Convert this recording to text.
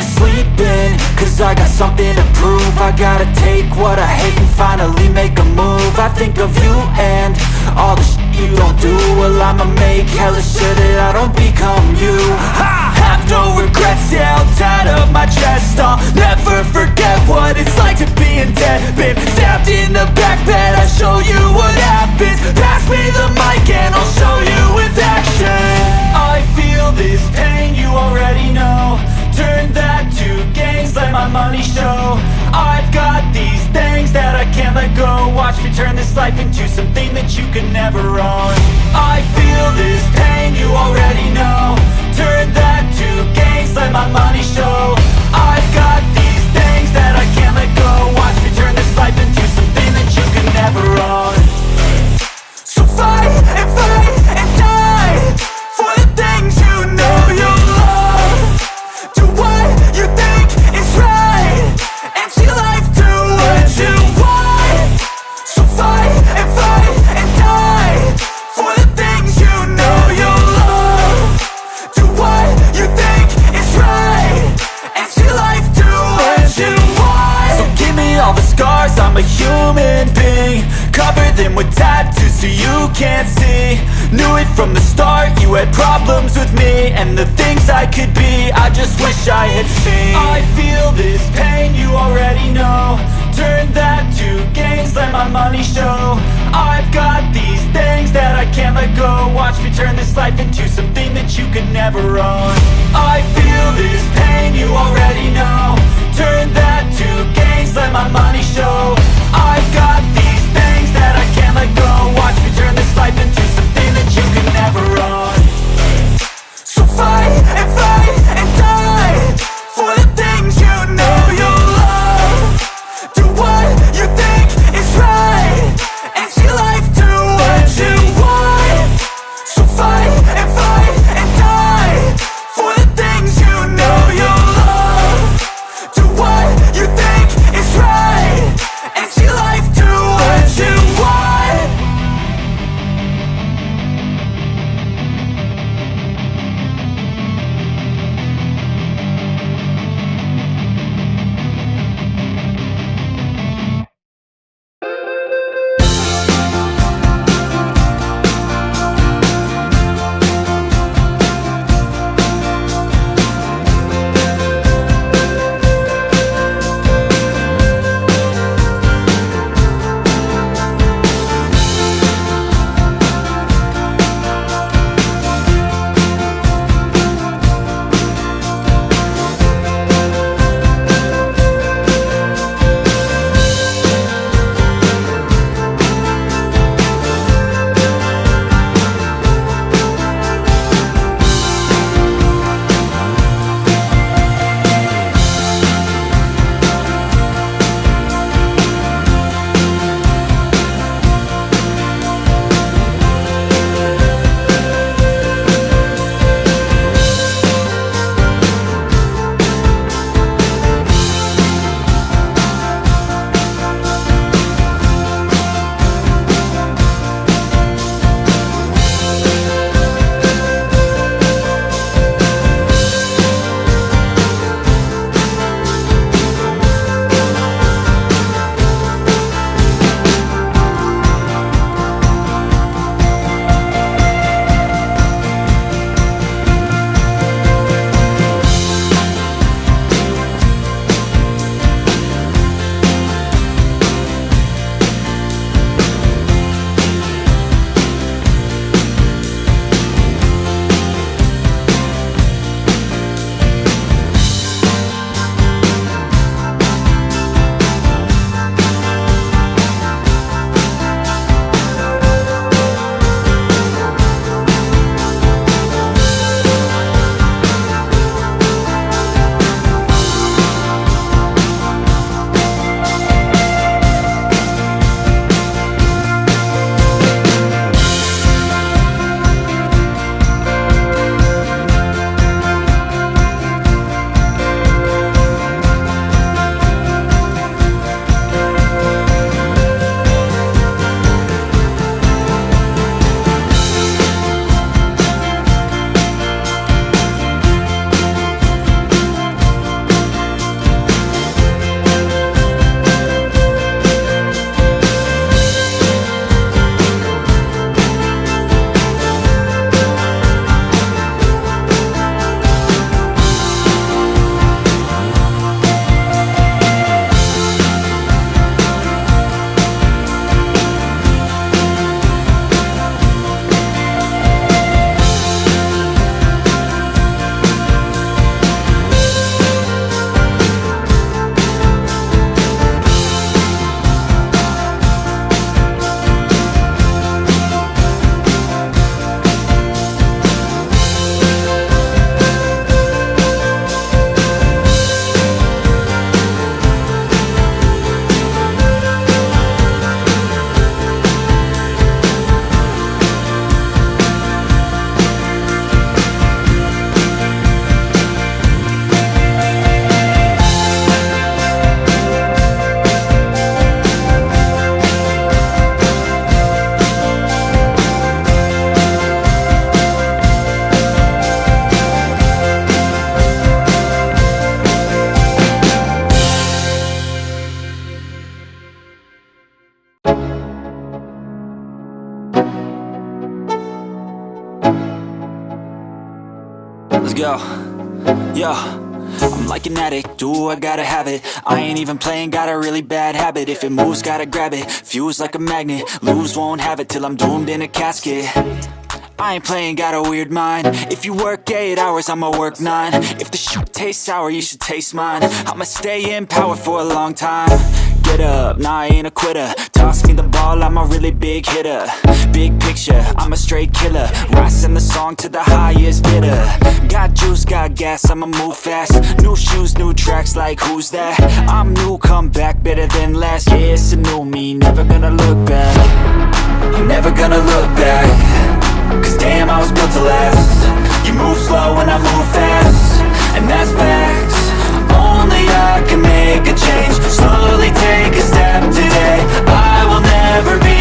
wanna sleep in, cause I got something to prove. I gotta take what I hate and finally make a move. I think of you and all the shit you don't do. Well, I'ma make hella sure that I don't become you. I have no regrets, yeah, I'll tie up my chest. I'll never forget what it's like to be in debt. Been stabbed in the back bed, I'll show you what happens. Pass me the mic and I'll show you with action. I feel this pain, you already know. Turn that to gains, let my money show. I've got these things that I can't let go. Watch me turn this life into something that you can never own. I feel this pain, you already know. Turn that to gains, let my money show. I've got these things that I can't let go. Watch me turn this life into something that you can never own. So fight and die for the things you know you love. Do what you think is right and see life do what you want. So fight and die for the things you know you love. Do what you think is right and see life do what you want. So give me all the scars, I'm a human being. Cover them with tattoos so you can't see. Knew it from the start, you had problems with me and the things I could be, I just wish I had seen. I feel this pain, you already know. Turn that to gains, let my money show. I've got these things that I can't let go. Watch me turn this life into something that you can never own. I feel this pain, you already know. Turn that to gains, let my money show. I've got these things that I can't let go. Watch me turn this life into something that you can never own. So fight and die for the things you know you love. Do what you think is right and see life do what you want. So fight and die for the things you know you love. Do what you think is right and see life do Yo, yo, I'm like an addict, do I gotta have it. I ain't even playing, got a really bad habit. If it moves, gotta grab it, fuse like a magnet. Lose, won't have it till I'm doomed in a casket. I ain't playing, got a weird mind. If you work 8 hours, I'ma work 9. If the shit tastes sour, you should taste mine. I'ma stay in power for a long time. Get up, nah, I ain't a quitter. Toss me the ball, I'm a really big hitter. Big picture, I'm a straight killer. Rising the song to the highest bidder. Got juice, got gas, I'ma move fast. New shoes, new tracks, like who's that? I'm new, come back, better than last. Yeah, it's a new me, never gonna look back. I'm never gonna look back. Cause damn, I was built to last. You move slow and I move fast, and that's facts. Only I can make a change. Slowly take a step today. I will never be